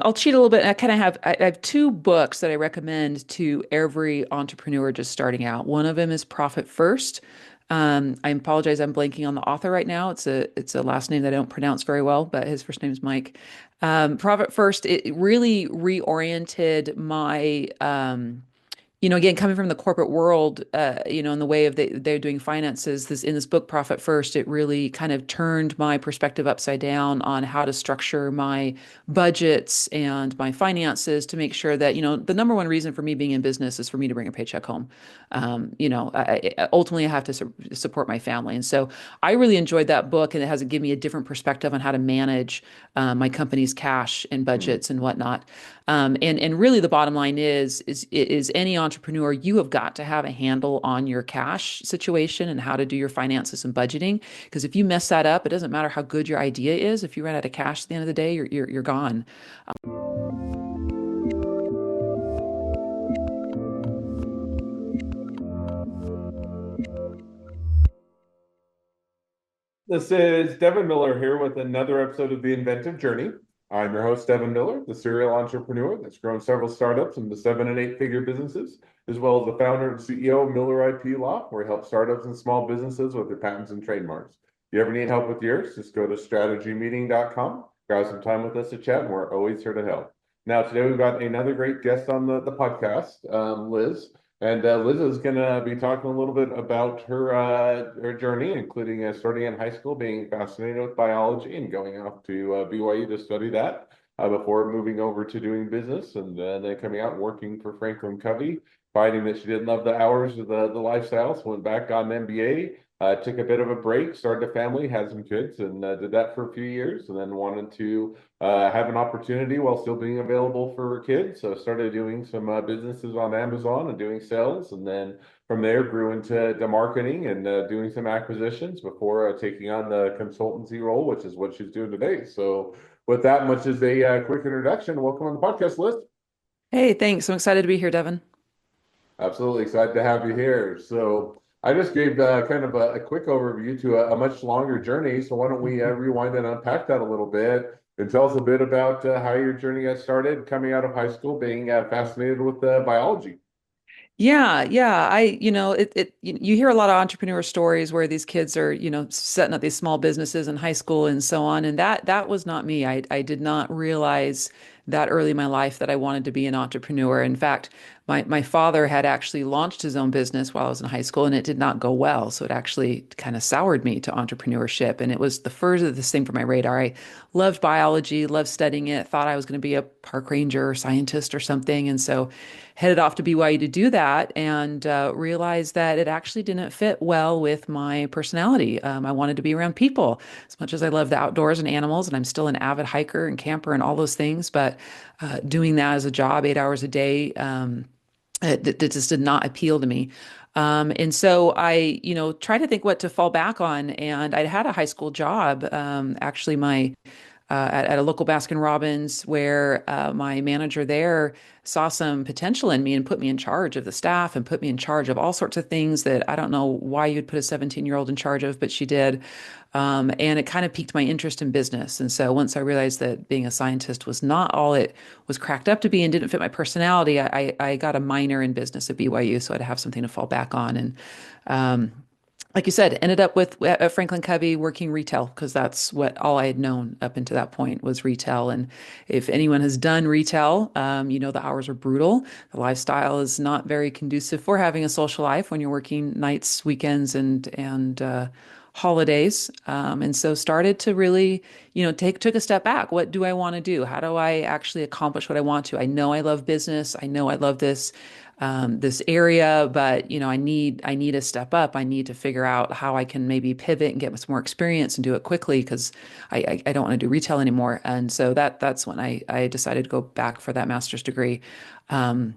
I'll cheat a little bit. I have two books that I recommend to every entrepreneur just starting out. One of them is Profit First. I apologize, I'm blanking on the author right now. It's a last name that I don't pronounce very well, but his first name is Mike. Profit First, it really reoriented my again, coming from the corporate world, in the way of they're doing finances, in this book, Profit First, it really kind of turned my perspective upside down on how to structure my budgets and my finances to make sure that, the number one reason for me being in business is for me to bring a paycheck home. Ultimately, I have to support my family. And so I really enjoyed that book, and it has given me a different perspective on how to manage my company's cash and Mm. budgets and whatnot. And really the bottom line is any entrepreneur, you have got to have a handle on your cash situation and how to do your finances and budgeting. Because if you mess that up, it doesn't matter how good your idea is. If you run out of cash at the end of the day, you're gone. This is Devin Miller here with another episode of The Inventive Journey. I'm your host, Devin Miller, the serial entrepreneur that's grown several startups into 7 and 8 figure businesses, as well as the founder and CEO of Miller IP Law, where we help startups and small businesses with their patents and trademarks. If you ever need help with yours, just go to strategymeeting.com, grab some time with us to chat, and we're always here to help. Now, today we've got another great guest on the podcast, Liz. And Liz is going to be talking a little bit about her journey, including starting in high school, being fascinated with biology and going off to BYU to study that before moving over to doing business and then coming out and working for Franklin Covey, finding that she didn't love the hours of the lifestyle, so went back, got an MBA, took a bit of a break, started a family, had some kids, and did that for a few years, and then wanted to have an opportunity while still being available for kids. So started doing some businesses on Amazon and doing sales, and then from there grew into marketing and doing some acquisitions before taking on the consultancy role, which is what she's doing today. So with that much as a quick introduction, welcome on the podcast, Liz. Hey, thanks. I'm excited to be here, Devin. Absolutely excited to have you here. So I just gave kind of a quick overview to a much longer journey. So why don't we rewind and unpack that a little bit and tell us a bit about how your journey got started coming out of high school, being fascinated with biology. Yeah, yeah. You hear a lot of entrepreneur stories where these kids are, setting up these small businesses in high school and so on. And that was not me. I did not realize that early in my life that I wanted to be an entrepreneur. In fact, my father had actually launched his own business while I was in high school, and it did not go well. So it actually kind of soured me to entrepreneurship. And it was the furthest thing from my radar. I loved biology, loved studying it, thought I was going to be a park ranger or scientist or something. And so headed off to BYU to do that and realized that it actually didn't fit well with my personality. I wanted to be around people as much as I love the outdoors and animals, and I'm still an avid hiker and camper and all those things. But doing that as a job, 8 hours a day, it just did not appeal to me. And so I, tried to think what to fall back on. And I'd had a high school job. Actually, at a local Baskin Robbins where my manager there saw some potential in me and put me in charge of the staff and put me in charge of all sorts of things that I don't know why you'd put a 17-year-old in charge of, but she did. And it kind of piqued my interest in business. And so once I realized that being a scientist was not all it was cracked up to be and didn't fit my personality, I got a minor in business at BYU, so I'd have something to fall back on. And um, like you said, ended up with at Franklin Covey working retail because that's what all I had known up until that point was retail. And if anyone has done retail, the hours are brutal. The lifestyle is not very conducive for having a social life when you're working nights, weekends, and holidays. And so started to really, took a step back. What do I want to do? How do I actually accomplish what I want to? I know I love business. I know I love this area, but I need a step up. I need to figure out how I can maybe pivot and get some more experience and do it quickly because I don't want to do retail anymore. And so that's when I decided to go back for that master's degree. Um,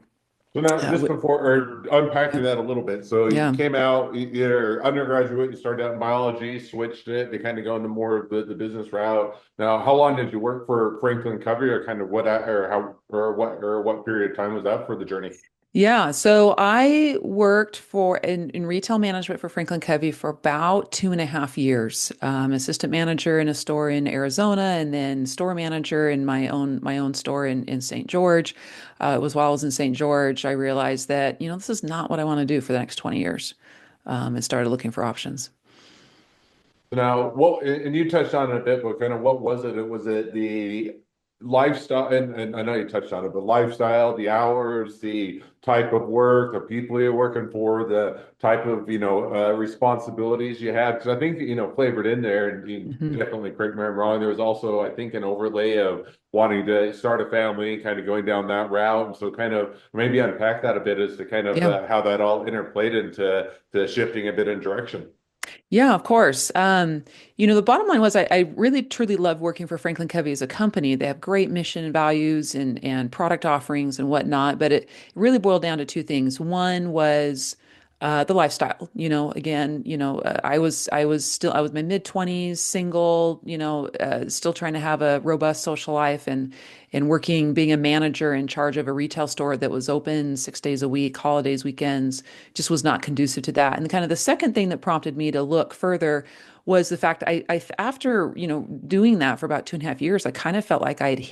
So now, uh, just wi- before or unpacking yeah, that a little bit, so you yeah. came out, you're undergraduate, you started out in biology, switched it to kind of go into more of the business route. Now, how long did you work for Franklin Covey, or kind of what or how or what period of time was that for the journey? Yeah, so I worked in retail management for Franklin Covey for about 2.5 years. Assistant manager in a store in Arizona, and then store manager in my own store in St. George. It was while I was in St. George, I realized that, this is not what I want to do for the next 20 years, and started looking for options. Now, and you touched on it a bit, but kind of what was it? Was it the lifestyle? And I know you touched on it, but lifestyle, the hours, the type of work, the people you're working for, the type of, responsibilities you had. Because I think, flavored in there, and you Mhm. definitely correct me if I'm wrong, there was also, I think, an overlay of wanting to start a family, kind of going down that route. And so kind of maybe unpack that a bit as to kind of Yeah. how that all interplayed into the shifting a bit in direction. Yeah, of course. The bottom line was I really truly love working for Franklin Covey as a company. They have great mission and values and product offerings and whatnot, but it really boiled down to two things. One was the lifestyle. Again, I was my mid-20s, single, still trying to have a robust social life and working, being a manager in charge of a retail store that was open 6 days a week, holidays, weekends, just was not conducive to that. And kind of the second thing that prompted me to look further was the fact after, doing that for about 2.5 years, I kind of felt like I'd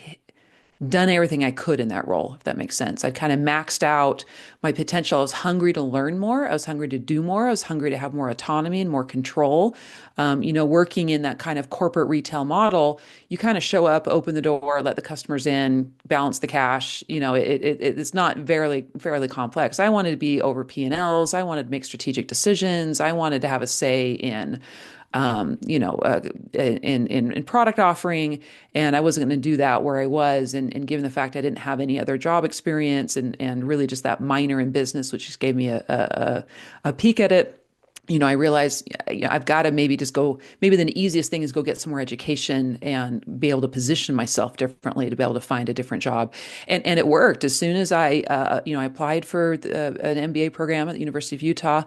done everything I could in that role, if that makes sense. I'd kind of maxed out my potential. I was hungry to learn more. I was hungry to do more. I was hungry to have more autonomy and more control. Working in that kind of corporate retail model, you kind of show up, open the door, let the customers in, balance the cash. It's not very fairly complex. I wanted to be over P&Ls. I wanted to make strategic decisions. I wanted to have a say in um, you know, uh, in product offering, and I wasn't going to do that where I was. And given the fact I didn't have any other job experience and really just that minor in business, which just gave me a peek at it. I realized, I've got to maybe just go. Maybe the easiest thing is go get some more education and be able to position myself differently to be able to find a different job. And it worked. As soon as I applied for an MBA program at the University of Utah.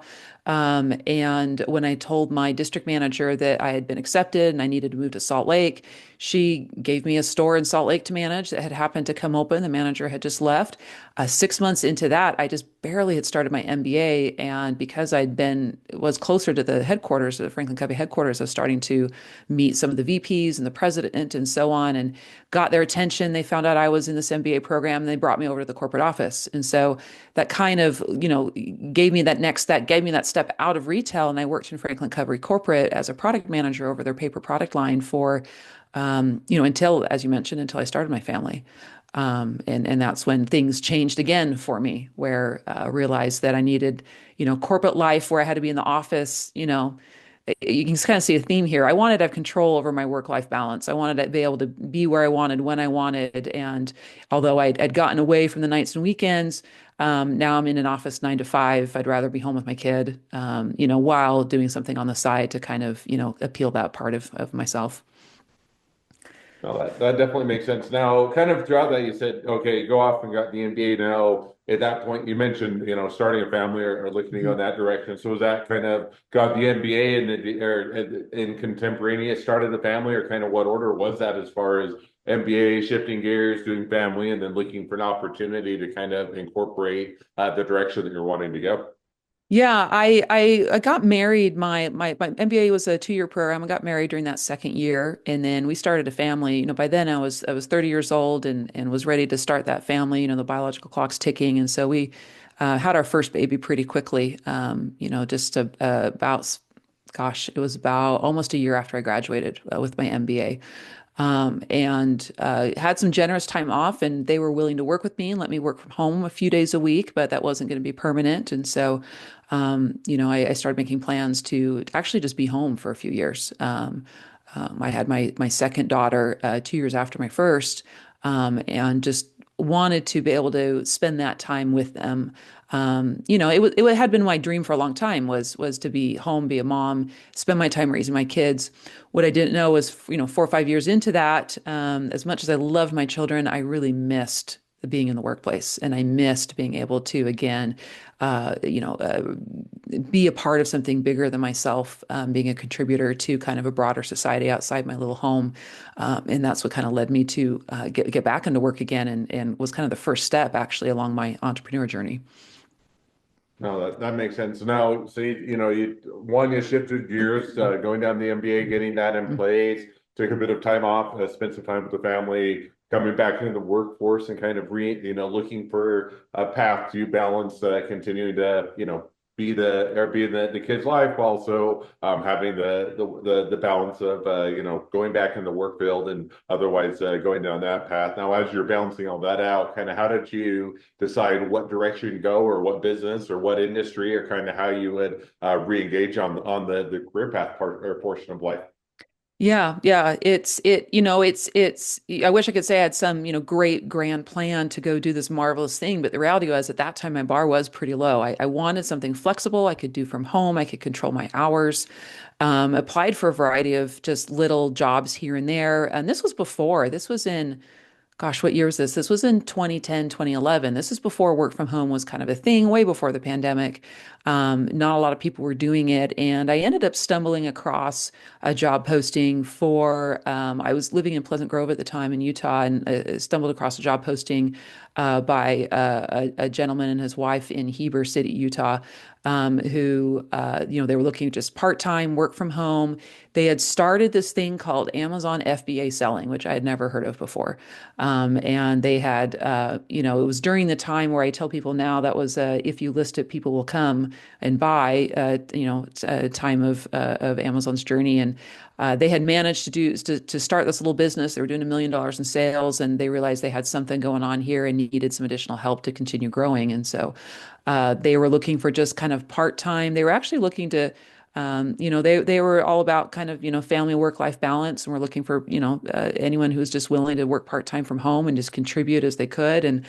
And when I told my district manager that I had been accepted and I needed to move to Salt Lake, she gave me a store in Salt Lake to manage that had happened to come open. The manager had just left. 6 months into that, I just barely had started my MBA, and because was closer to the headquarters, the Franklin Covey headquarters, I was starting to meet some of the VPs and the president and so on, and got their attention. They found out I was in this MBA program, and they brought me over to the corporate office. And so that kind of, gave me that step out of retail, and I worked in Franklin Covey corporate as a product manager over their paper product line for until, as you mentioned, until I started my family. And that's when things changed again for me, where I realized that I needed, corporate life where I had to be in the office. You can kind of see a theme here. I wanted to have control over my work-life balance. I wanted to be able to be where I wanted, when I wanted. And although I'd gotten away from the nights and weekends, now I'm in an office 9 to 5. I'd rather be home with my kid, while doing something on the side to kind of, appeal that part of myself. No, that definitely makes sense. Now, kind of throughout that, you said, okay, go off and got the MBA. Now, at that point, you mentioned, starting a family or looking to go in Mhm. that direction. So was that kind of got the MBA or in contemporaneous started the family, or kind of what order was that as far as MBA, shifting gears, doing family, and then looking for an opportunity to kind of incorporate the direction that you're wanting to go? Yeah, I got married. My MBA was a 2-year program. I got married during that second year, and then we started a family. By then I was 30 years old and was ready to start that family. The biological clock's ticking, and so we had our first baby pretty quickly. Just about, gosh, it was about almost a year after I graduated with my MBA. And had some generous time off, and they were willing to work with me and let me work from home a few days a week, but that wasn't going to be permanent. And so, I started making plans to actually just be home for a few years. I had my second daughter 2 years after my first, and just wanted to be able to spend that time with them. It had been my dream for a long time was to be home, be a mom, spend my time raising my kids. What I didn't know was, 4 or 5 years into that, as much as I loved my children, I really missed being in the workplace, and I missed being able to again, uh, you know, uh, be a part of something bigger than myself, being a contributor to kind of a broader society outside my little home. And that's what kind of led me to get back into work again, and was kind of the first step actually along my entrepreneur journey. No, that makes sense. Now, so you shifted gears, going down the MBA, getting that in place, took a bit of time off, spent some time with the family, coming back into the workforce and kind of looking for a path to balance, continuing to, be in the kid's life, while also having the balance of going back in the work field and otherwise going down that path. Now, as you're balancing all that out, kind of how did you decide what direction to go, or what business or what industry, or kind of how you would re-engage on the career path part or portion of life? Yeah, yeah. I wish I could say I had some, great grand plan to go do this marvelous thing, but the reality was at that time my bar was pretty low. I wanted something flexible I could do from home. I could control my hours. Applied for a variety of just little jobs here and there. And this was in gosh, what year was this? This was in 2010, 2011. This is before work from home was kind of a thing, way before the pandemic. Not a lot of people were doing it. And I ended up stumbling across a job posting I was living in Pleasant Grove at the time in Utah, and stumbled across a job posting by a gentleman and his wife in Heber City, Utah, who, they were looking just part-time work from home. They had started this thing called Amazon FBA selling, which I had never heard of before. And they had, it was during the time where I tell people now that was if you list it, people will come and buy. It's a time of Amazon's journey, and they had managed to start this little business. They were doing $1 million in sales, and they realized they had something going on here and needed some additional help to continue growing. And so they were looking for just kind of part time. They were actually looking to they were all about kind of, family work-life balance, and were looking for, anyone who was just willing to work part-time from home and just contribute as they could, and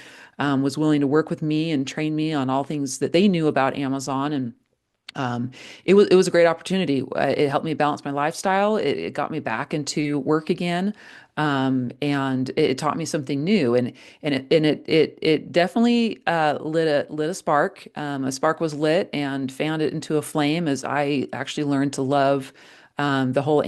was willing to work with me and train me on all things that they knew about Amazon. And um, it was a great opportunity. It helped me balance my lifestyle. It got me back into work again, and it taught me something new. And it definitely lit a spark. A spark was lit and fanned it into a flame as I actually learned to love. The whole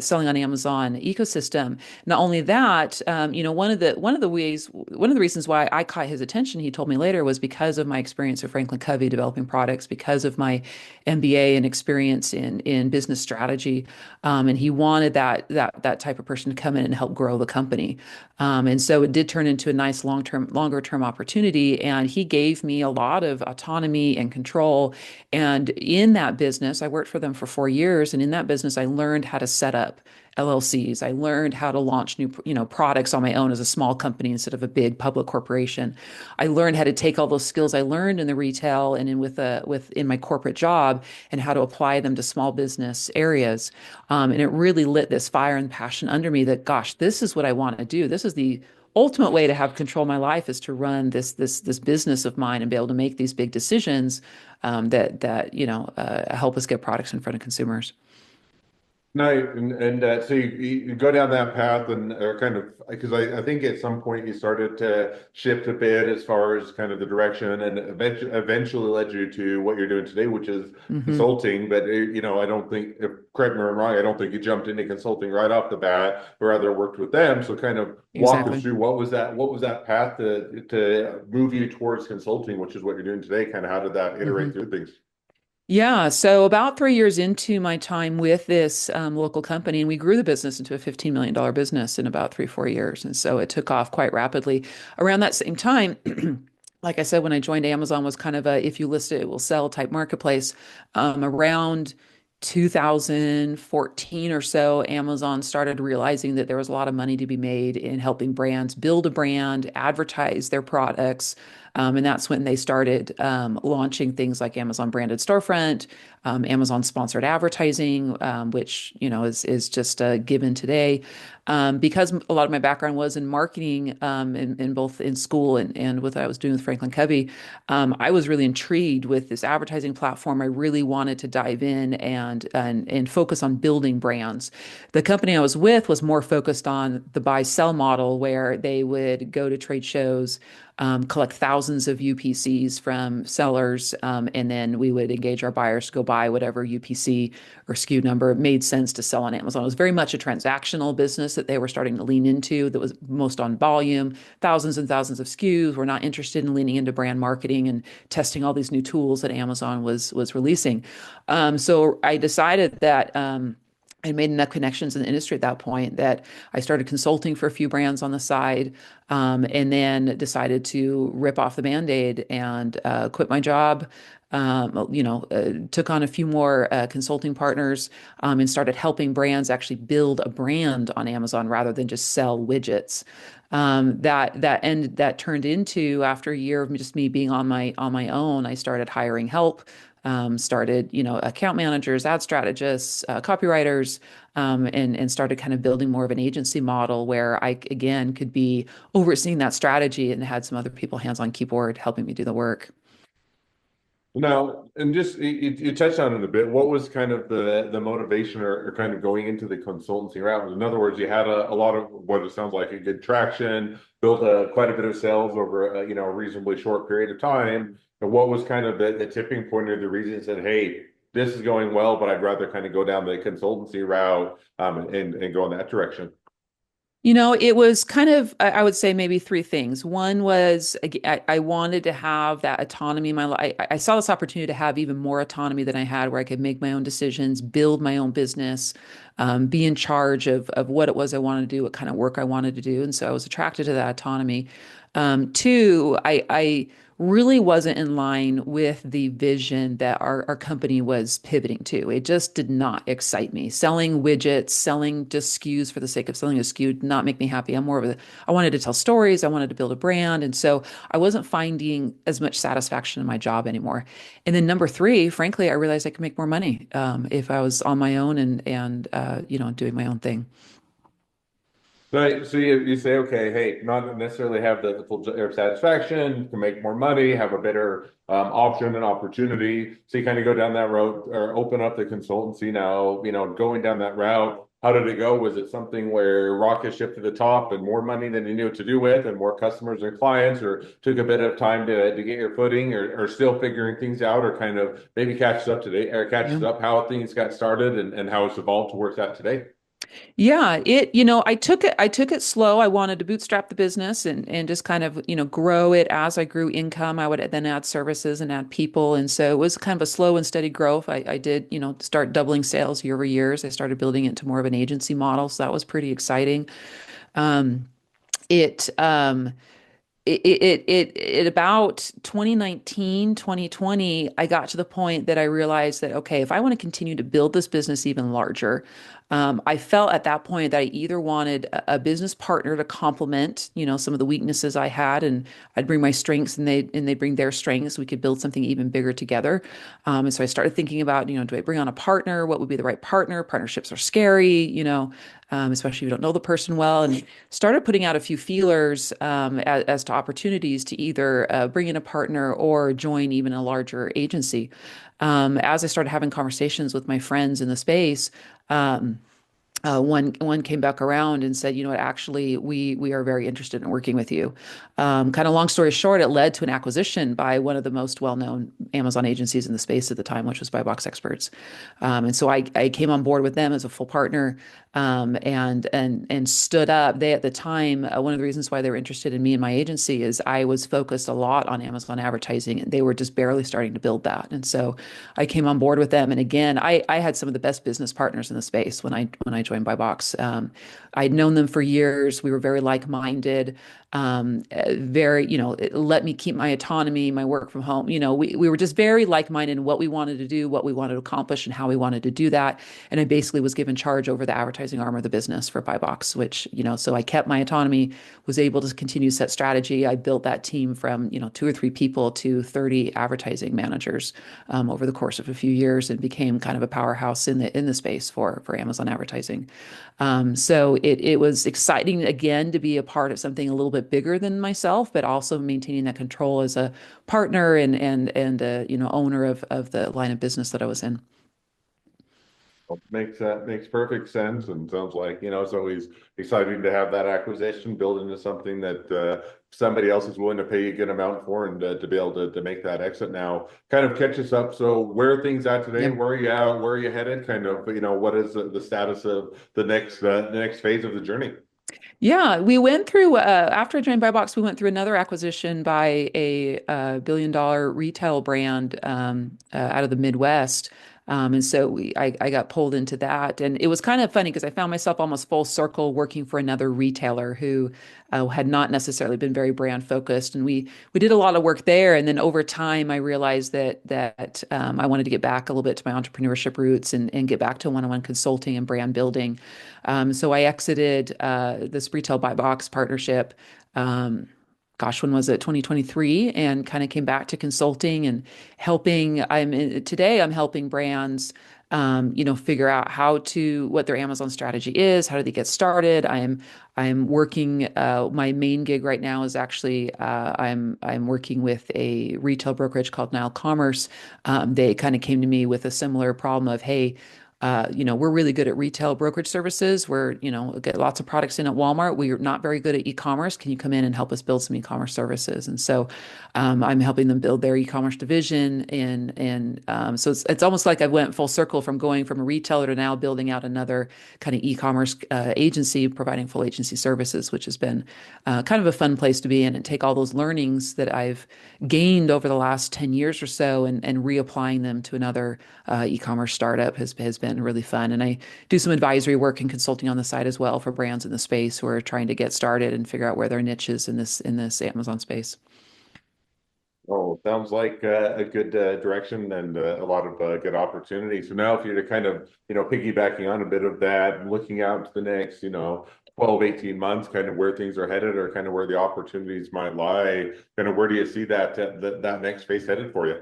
selling on Amazon ecosystem. Not only that, one of the reasons why I caught his attention, he told me later, was because of my experience at Franklin Covey developing products, because of my MBA and experience in business strategy, and he wanted that type of person to come in and help grow the company. And so it did turn into a nice longer term opportunity, and he gave me a lot of autonomy and control. And in that business, I worked for them for 4 years, and in that business, I learned how to set up LLCs. I learned how to launch new, products on my own as a small company instead of a big public corporation. I learned how to take all those skills I learned in the retail and in my corporate job, and how to apply them to small business areas. And it really lit this fire and passion under me that, gosh, this is what I want to do. This is the ultimate way to have control of my life, is to run this business of mine and be able to make these big decisions, that help us get products in front of consumers. No, and so you go down that path, and kind of, because I think at some point you started to shift a bit as far as kind of the direction, and eventually led you to what you're doing today, which is Hmm. consulting. But I don't think, if correct me if I'm wrong, I don't think you jumped into consulting right off the bat, or rather worked with them. So kind of walk us Exactly. through what was that path to move you towards consulting, which is what you're doing today. Kind of how did that iterate Hmm. through things? Yeah, so about 3 years into my time with this local company, and we grew the business into a $15 million business in about 3, 4 years. And so it took off quite rapidly. Around that same time, like I said, when I joined Amazon, was kind of a if you list it, it will sell type marketplace. Around 2014 or so, Amazon started realizing that there was a lot of money to be made in helping brands build a brand, advertise their products. And that's when they started launching things like Amazon branded storefront, Amazon sponsored advertising, which is just a given today. Because a lot of my background was in marketing, in both in school and what I was doing with Franklin Covey, I was really intrigued with this advertising platform. I really wanted to dive in and focus on building brands. The company I was with was more focused on the buy sell model, where they would go to trade shows, collect thousands of UPCs from sellers, and then we would engage our buyers to go buy whatever UPC or SKU number made sense to sell on Amazon. It was very much a transactional business that they were starting to lean into, that was most on volume, thousands and thousands of SKUs. We're not interested in leaning into brand marketing and testing all these new tools that Amazon was releasing. So I decided that. I made enough connections in the industry at that point that I started consulting for a few brands on the side, and then decided to rip off the Band-Aid and quit my job. Took on a few more consulting partners, and started helping brands actually build a brand on Amazon rather than just sell widgets. That turned into, after a year of just me being on my own, I started hiring help. Started, account managers, ad strategists, copywriters, and started kind of building more of an agency model where I again could be overseeing that strategy and had some other people hands on keyboard helping me do the work. Now, and just you touched on it a bit. What was kind of the motivation or kind of going into the consultancy route? In other words, you had a lot of what it sounds like a good traction, built quite a bit of sales over a reasonably short period of time. And what was kind of the tipping point or the reason you said, "Hey, this is going well, but I'd rather kind of go down the consultancy route and go in that direction." It was kind of, I would say maybe three things. One was I wanted to have that autonomy in my life. I saw this opportunity to have even more autonomy than I had, where I could make my own decisions, build my own business, be in charge of what it was I wanted to do, what kind of work I wanted to do. And so I was attracted to that autonomy. Two, I really wasn't in line with the vision that our company was pivoting to. It just did not excite me. Selling widgets, selling just SKUs for the sake of selling a SKU did not make me happy. I wanted to tell stories. I wanted to build a brand. And so I wasn't finding as much satisfaction in my job anymore. And then number three, frankly, I realized I could make more money, if I was on my own and doing my own thing. Right. So you say, okay, hey, not necessarily have the full satisfaction, can make more money, have a better option and opportunity. So you kind of go down that road or open up the consultancy now, going down that route. How did it go? Was it something where rocket ship to the top and more money than you knew what to do with and more customers and clients, or took a bit of time to get your footing, or still figuring things out, or kind of maybe catches up today or Yeah. catches up how things got started and how it's evolved to where it's at today? Yeah, I took it slow. I wanted to bootstrap the business and just kind of, grow it as I grew income. I would then add services and add people. And so it was kind of a slow and steady growth. I did, start doubling sales year over year. I started building it into more of an agency model. So that was pretty exciting. Um, it, um, it about 2019, 2020, I got to the point that I realized that, okay, if I want to continue to build this business even larger, I felt at that point that I either wanted a business partner to complement, some of the weaknesses I had, and I'd bring my strengths and they bring their strengths. We could build something even bigger together. And so I started thinking about, do I bring on a partner? What would be the right partner? Partnerships are scary, especially if you don't know the person well, and started putting out a few feelers, as to opportunities to either bring in a partner or join even a larger agency. As I started having conversations with my friends in the space, um, one came back around and said, actually, we are very interested in working with you. Kind of long story short, it led to an acquisition by one of the most well-known Amazon agencies in the space at the time, which was Buy Box Experts. And so I came on board with them as a full partner, and stood up. They at the time, one of the reasons why they were interested in me and my agency is I was focused a lot on Amazon advertising, and they were just barely starting to build that. And so I came on board with them. And again, I had some of the best business partners in the space when I joined Buy Box. I'd known them for years. We were very like-minded. Very, it let me keep my autonomy, my work from home. We were just very like-minded in what we wanted to do, what we wanted to accomplish, and how we wanted to do that. And I basically was given charge over the advertising advertising arm of the business for Buy Box, which, so I kept my autonomy, was able to continue to set strategy. I built that team from, 2 or 3 people to 30 advertising managers over the course of a few years, and became kind of a powerhouse in the space for Amazon advertising. So it was exciting again to be a part of something a little bit bigger than myself, but also maintaining that control as a partner and owner of the line of business that I was in. Makes perfect sense, and sounds like it's always exciting to have that acquisition build into something that somebody else is willing to pay a good amount for, and to be able to make that exit now. Kind of catch us up. So where are things at today? Yeah. Where are you at? Where are you headed? Kind of what is the status of the next phase of the journey? Yeah, we went through after I joined Buy Box, we went through another acquisition by a billion-dollar retail brand out of the Midwest. And so I got pulled into that, and it was kind of funny because I found myself almost full circle working for another retailer who had not necessarily been very brand focused, and we did a lot of work there. And then over time, I realized that I wanted to get back a little bit to my entrepreneurship roots and get back to one-on-one consulting and brand building. So I exited this retail buy box partnership. Um, Gosh, when was it? 2023, and kind of came back to consulting and helping. Today I'm helping brands, figure out what their Amazon strategy is, how do they get started. I'm working. My main gig right now is actually I'm working with a retail brokerage called Nile Commerce. They kind of came to me with a similar problem of, hey, we're really good at retail brokerage services. Get lots of products in at Walmart. We're not very good at e-commerce. Can you come in and help us build some e-commerce services? And so I'm helping them build their e-commerce division. And so it's almost like I went full circle from going from a retailer to now building out another kind of e-commerce agency, providing full agency services, which has been kind of a fun place to be in, and take all those learnings that I've gained over the last 10 years or so, and reapplying them to another e-commerce startup has been really fun. And I do some advisory work and consulting on the side as well for brands in the space who are trying to get started and figure out where their niche is in this Amazon space. Oh, sounds like a good direction, and a lot of good opportunities. So now if you're to kind of, piggybacking on a bit of that, looking out to the next, 12, 18 months, kind of where things are headed, or kind of where the opportunities might lie, kind of where do you see that next phase headed for you?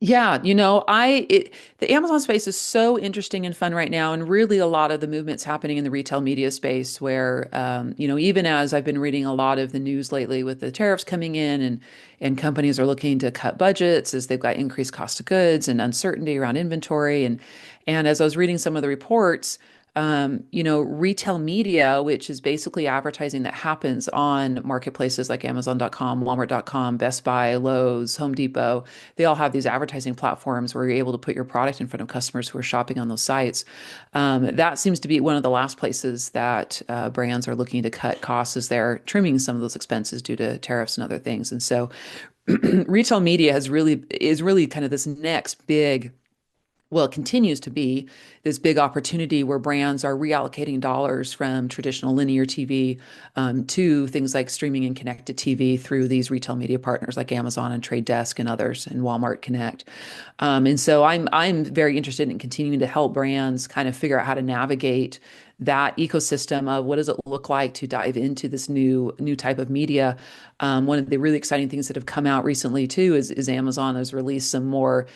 Yeah, the Amazon space is so interesting and fun right now, and really a lot of the movements happening in the retail media space where, even as I've been reading a lot of the news lately with the tariffs coming in, and companies are looking to cut budgets as they've got increased cost of goods and uncertainty around inventory. And as I was reading some of the reports, retail media, which is basically advertising that happens on marketplaces like Amazon.com, Walmart.com, Best Buy, Lowe's, Home Depot. They all have these advertising platforms where you're able to put your product in front of customers who are shopping on those sites. That seems to be one of the last places that brands are looking to cut costs, as they're trimming some of those expenses due to tariffs and other things. And so retail media is really kind of this next big, well, it continues to be this big opportunity where brands are reallocating dollars from traditional linear TV to things like streaming and connected TV through these retail media partners like Amazon and Trade Desk and others, and Walmart Connect. And so I'm very interested in continuing to help brands kind of figure out how to navigate that ecosystem of what does it look like to dive into this new type of media. One of the really exciting things that have come out recently too is Amazon has released some more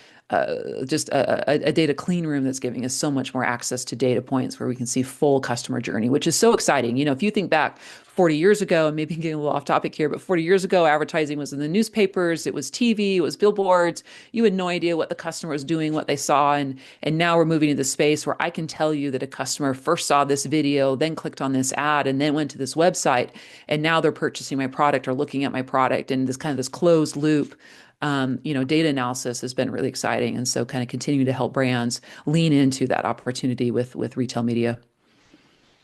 just a data clean room that's giving us so much more access to data points where we can see full customer journey, which is so exciting. If you think back 40 years ago, and maybe getting a little off topic here, but 40 years ago, advertising was in the newspapers, it was TV, it was billboards. You had no idea what the customer was doing, what they saw. And now we're moving to the space where I can tell you that a customer first saw this video, then clicked on this ad, and then went to this website, and now they're purchasing my product or looking at my product. And this closed loop data analysis has been really exciting. And so kind of continuing to help brands lean into that opportunity with retail media.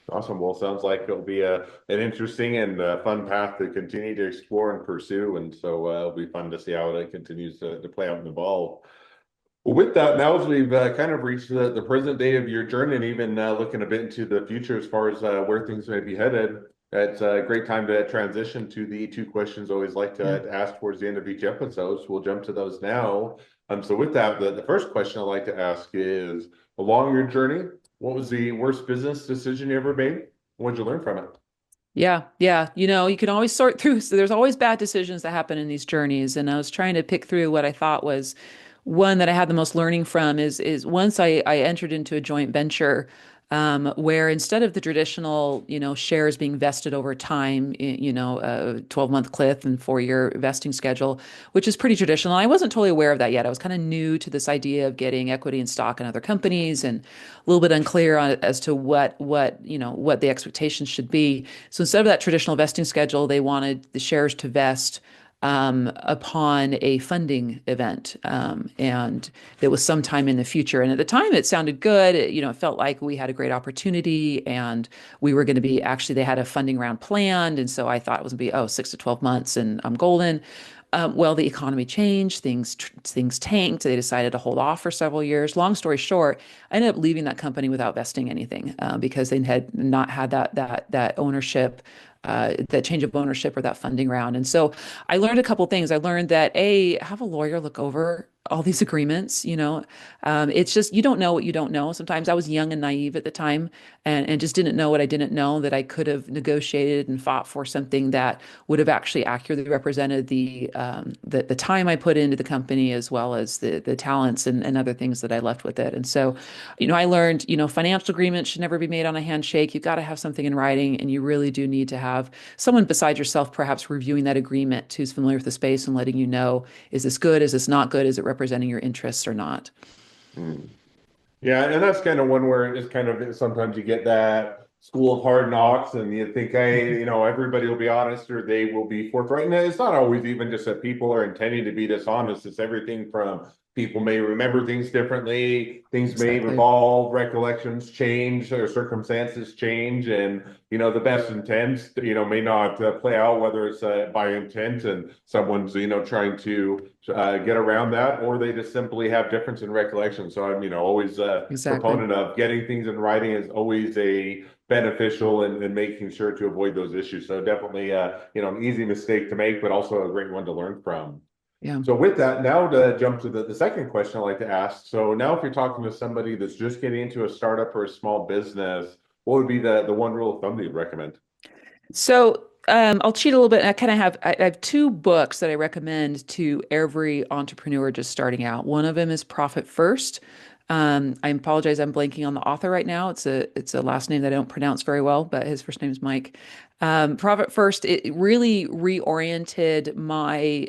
Awesome. Well, sounds like it'll be an interesting and fun path to continue to explore and pursue. And so it'll be fun to see how it continues to play out and evolve. Well, with that, now as we've kind of reached the present day of your journey, and even looking a bit into the future as far as where things may be headed, it's a great time to transition to the two questions I always like Yeah. to ask towards the end of each episode. So we'll jump to those now. So with that, the first question I like to ask is, along your journey, What was the worst business decision you ever made? What'd you learn from it? Yeah, yeah. You can always sort through. So there's always bad decisions that happen in these journeys. And I was trying to pick through what I thought was one that I had the most learning from is once I entered into a joint venture where instead of the traditional, shares being vested over time, a 12-month cliff and 4-year vesting schedule, which is pretty traditional. I wasn't totally aware of that yet. I was kind of new to this idea of getting equity and stock in other companies and a little bit unclear as to what the expectations should be. So instead of that traditional vesting schedule, they wanted the shares to vest upon a funding event. And it was sometime in the future. And at the time, it sounded good. It felt like we had a great opportunity and we were going to be actually, they had a funding round planned. And so I thought it was going to be, 6 to 12 months and I'm golden. Well, the economy changed, things tanked. They decided to hold off for several years. Long story short, I ended up leaving that company without vesting anything because they had not had that ownership, that change of ownership or that funding round. And so I learned a couple things. I learned that have a lawyer look over all these agreements. It's just you don't know what you don't know. Sometimes I was young and naive at the time, and just didn't know what I didn't know, that I could have negotiated and fought for something that would have actually accurately represented the time I put into the company as well as the talents and other things that I left with it. And so, I learned, financial agreements should never be made on a handshake. You've got to have something in writing, and you really do need to have someone beside yourself perhaps reviewing that agreement who's familiar with the space and letting you know, is this good? Is this not good? Is it representing your interests or not? Hmm. Yeah, and that's kind of one where it's kind of sometimes you get that school of hard knocks, and you think, hey, everybody will be honest or they will be forthright. And it's not always even just that people are intending to be dishonest. It's everything from people may remember things differently, things may Exactly. evolve, recollections change, or circumstances change, and the best intent, may not play out, whether it's by intent and someone's, trying to get around that, or they just simply have difference in recollection. So I'm, always a Exactly. proponent of getting things in writing is always a beneficial and making sure to avoid those issues. So definitely, an easy mistake to make, but also a great one to learn from. Yeah. So with that, now to jump to the second question I like to ask. So now if you're talking to somebody that's just getting into a startup or a small business, what would be the one rule of thumb that you'd recommend? So I'll cheat a little bit. I have two books that I recommend to every entrepreneur just starting out. One of them is Profit First. I apologize, I'm blanking on the author right now. It's a last name that I don't pronounce very well, but his first name is Mike. Profit First, it really reoriented my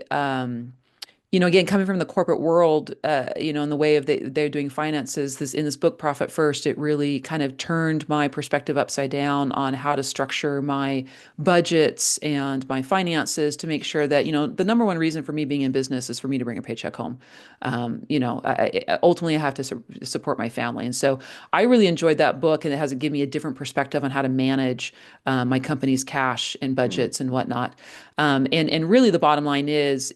again, coming from the corporate world, in the way of they're doing finances, in this book, Profit First, it really kind of turned my perspective upside down on how to structure my budgets and my finances to make sure that, the number one reason for me being in business is for me to bring a paycheck home. Ultimately, I have to support my family. And so I really enjoyed that book, and it has given me a different perspective on how to manage my company's cash and Hmm. budgets and whatnot. And really the bottom line is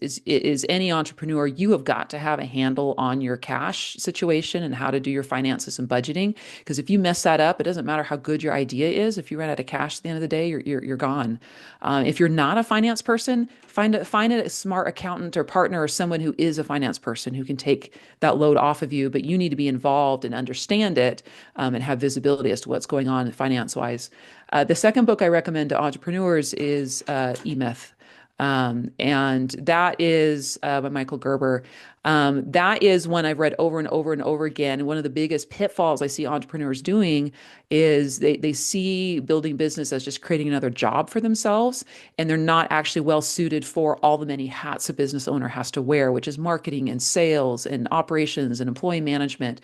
any entrepreneur, you have got to have a handle on your cash situation and how to do your finances and budgeting. Because if you mess that up, it doesn't matter how good your idea is. If you run out of cash at the end of the day, you're gone. If you're not a finance person, find a smart accountant or partner or someone who is a finance person who can take that load off of you. But you need to be involved and understand it, and have visibility as to what's going on finance wise. The second book I recommend to entrepreneurs is E-Myth. And that is by Michael Gerber. That is one I've read over and over and over again. And one of the biggest pitfalls I see entrepreneurs doing is they see building business as just creating another job for themselves, and they're not actually well suited for all the many hats a business owner has to wear, which is marketing and sales and operations and employee management.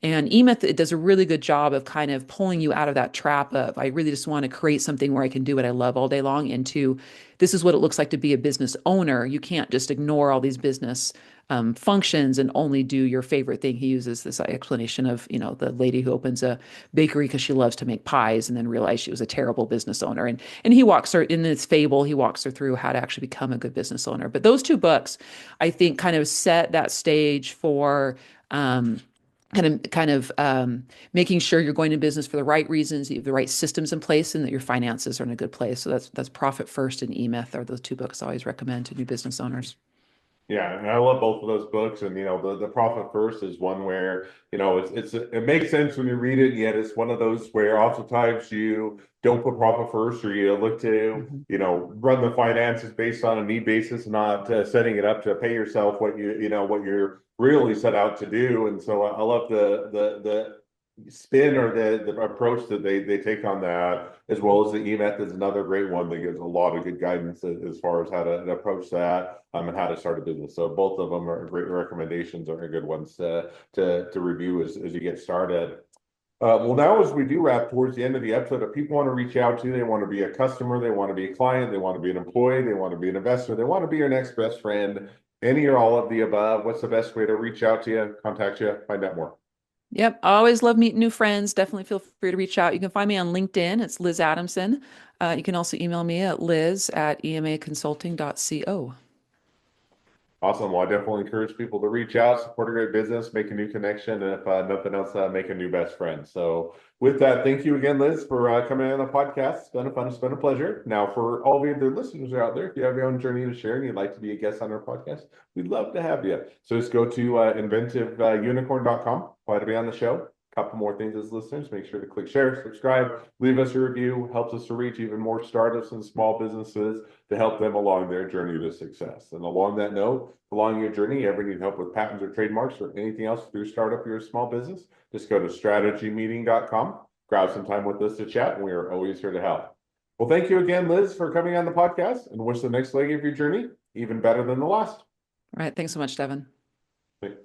And eMyth, it does a really good job of kind of pulling you out of that trap of, I really just want to create something where I can do what I love all day long, into this is what it looks like to be a business owner. You can't just ignore all these business functions and only do your favorite thing. He uses this explanation of, the lady who opens a bakery because she loves to make pies and then realized she was a terrible business owner. And he walks her in this fable, he walks her through how to actually become a good business owner. But those two books, I think, kind of set that stage for making sure you're going to business for the right reasons, you have the right systems in place, and that your finances are in a good place. So that's Profit First and E-Myth are those two books I always recommend to new business owners. Yeah, and I love both of those books. And the Profit First is one where it makes sense when you read it, yet it's one of those where oftentimes you don't put profit first, or you look to Mhm. run the finances based on a need basis, not setting it up to pay yourself what you're really set out to do. And so I love the spin or the approach that they take on that, as well as the E-Myth is another great one that gives a lot of good guidance as far as how to approach that, and how to start a business. So both of them are great recommendations, are good ones to review as you get started. Well, now as we do wrap towards the end of the episode, if people want to reach out to you, they want to be a customer, they want to be a client, they want to be an employee, they want to be an investor, they want to be your next best friend, any or all of the above, what's the best way to reach out to you, contact you, find out more? Yep. I always love meeting new friends. Definitely feel free to reach out. You can find me on LinkedIn. It's Liz Adamson. You can also email me at liz@emaconsulting.co. Awesome. Well, I definitely encourage people to reach out, support a great business, make a new connection, and if nothing else, make a new best friend. So, with that, thank you again, Liz, for coming on the podcast. It's been a fun, it's been a pleasure. Now, for all the other listeners out there, if you have your own journey to share and you'd like to be a guest on our podcast, we'd love to have you. So, just go to inventiveunicorn.com, apply to be on the show. Couple more things as listeners, make sure to click share, subscribe, leave us a review, helps us to reach even more startups and small businesses to help them along their journey to success. And along that note, along your journey, you ever need help with patents or trademarks or anything else through startup or your small business, just go to strategymeeting.com, grab some time with us to chat, and we are always here to help. Well, thank you again, Liz, for coming on the podcast, and wish the next leg of your journey even better than the last. All right. Thanks so much, Devin. Thanks.